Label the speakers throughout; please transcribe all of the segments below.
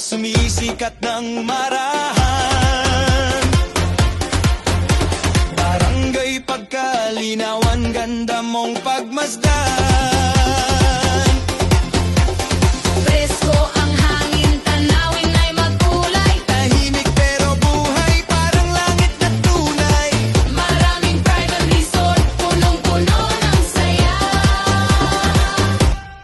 Speaker 1: sumisikat ng marahan. Barangay Pagkalinawan, ganda mong pagmasdan.
Speaker 2: Presko ang hangin, tanawin ay magkulay.
Speaker 1: Tahimik pero buhay, parang langit na tunay.
Speaker 2: Maraming private resort, punong-puno ng saya.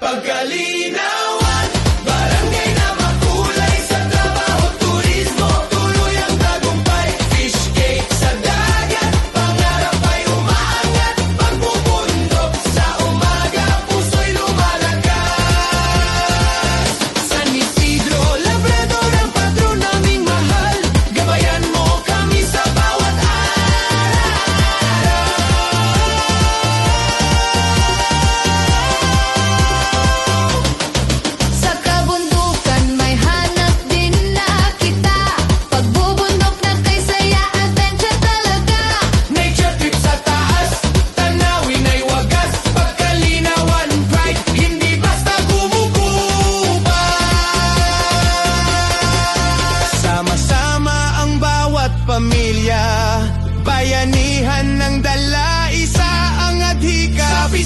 Speaker 1: Pagkalinawan, barangay na makulay. Sa trabaho, turismo, tuloy ang tagumpay. Fish cake sa dagat, pangarap ay umaangat. Pagbubundok sa umaga, puso'y lumalakas. San Isidro, Labrador ang patron naming mahal. Gabayan mo kami sa bawat araw.
Speaker 2: Sa kabundukan may hanap din na kita. Pagbubundok na kay saya, adventure talaga.
Speaker 1: Nature trip sa taas, tanawin ay wagas. Pagkalinawan bright, hindi basta gumugupa. Sama-sama ang bawat pamilya, bayanihan ng dala, isa ang adhika. Sabi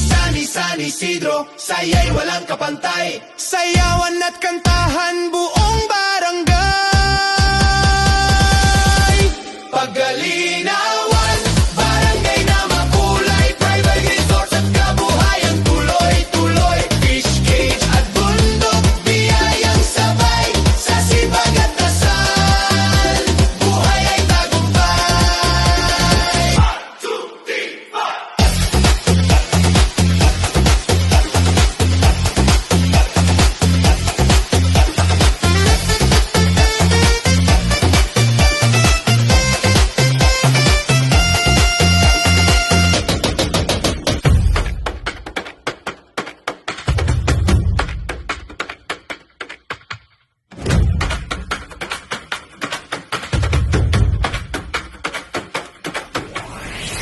Speaker 1: San Isidro, saya'y walang kapantay. Sayawan at kantahan buong barangay. Pagkalinawan, barangay na makulay. Private resorts at kabuhayan, tuloy-tuloy. Fish cage at bundok, biyayang sabay. Sa sipag at dasal, buhay ay tagumpay. 1, 2, 3, 4.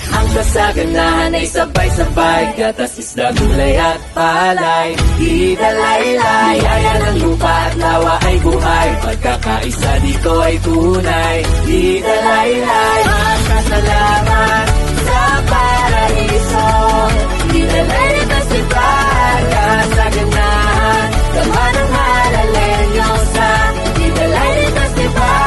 Speaker 3: Ang kasaganahan ay sabay-sabay, gatas, isda, gulay at palay. Di dalaylay, yaya ng lupa at lawa ay buhay. Pagkakaisa dito ay tunay. Di dalaylay, magkasalamat sa paraiso. Di dalaylay festival, kasaganahan, tama ng halalenyo sa Di dalaylay festival.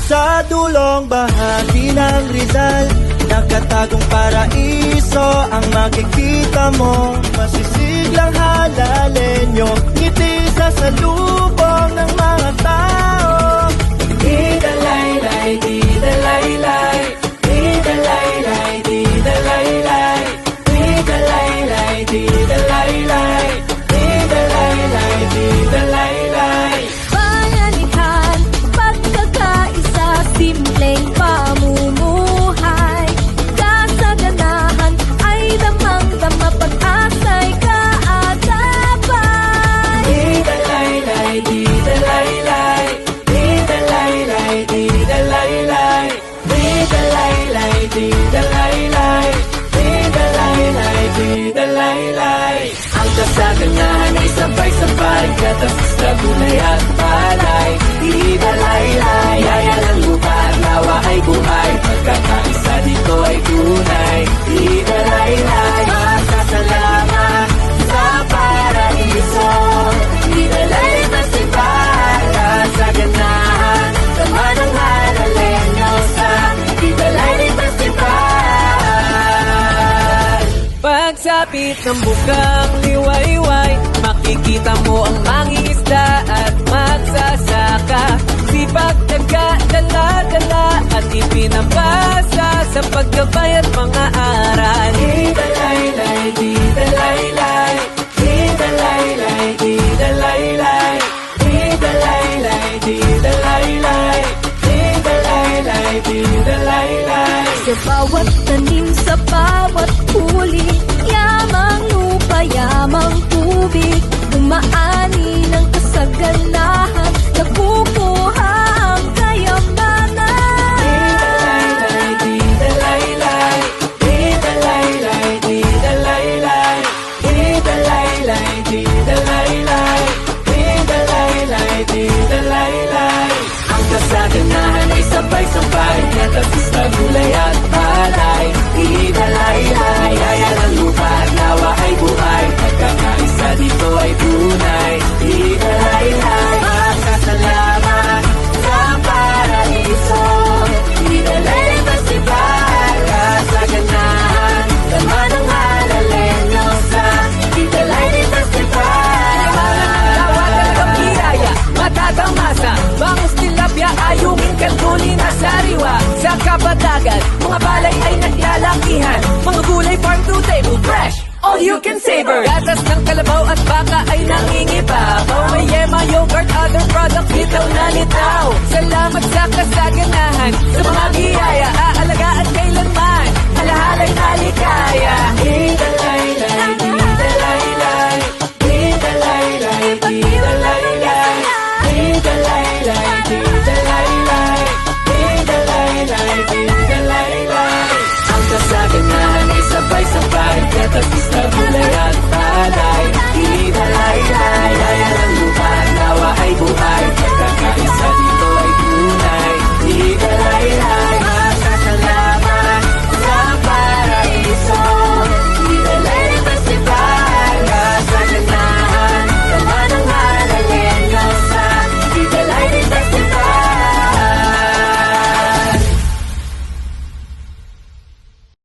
Speaker 4: Sa dulong bahagi ng Rizal, nakatagong paraiso ang makikita mo. Masisiglang halalenyo, ngiti sa salubong ng mga tao.
Speaker 3: Di dalaylay, di dalaylay, di dalaylay, di dalaylay, di dalaylay, di dalaylay, di dalaylay, di dalaylay.
Speaker 2: Bayanihan, pagkakaisa, simpleng pamumuhay. Kasaganahan ay damang-dama, pag-asa'y kaagapay.
Speaker 3: Di dalaylay, di dalaylay, di dalaylay, di dalaylay, di dalaylay, di dalaylay, di dalaylay, di dalaylay. Ang kasaganahan ay sabay-sabay, gatas, isda, gulay at palay. Di dalaylay, yaya ng lupa at lawa ay buhay. Pagkakaisa dito ay tunay. Di dalaylay, magkasalamat sa paraiso. Di dalaylay festival, kasaganahan, tama ng halalenyo sa Di dalaylay festival. Pagsapit ng bukang liwayway, makikita mo ang mangingisda at magsasaka. Sipag, tiyaga, dala-dala at ipinapasa sa paggabay at mga aral. Di dalaylay, di dalaylay, di dalaylay, di dalaylay, di dalaylay, di dalaylay, di dalaylay, di dalaylay.
Speaker 2: Sa bawat tanim, sa bawat huli, yamang lupa, yamang tubig, dumaani ng kasaganahan, nakukuha ang kayamanan.
Speaker 3: Di dalaylay, di dalaylay, di all you can savor. Gatas ng kalabaw at baka ay nangingibabaw. May yema, yogurt, other products, litaw na litaw. Salamat sa kasaganahan, sa mga biyaya, aalagaan kailanman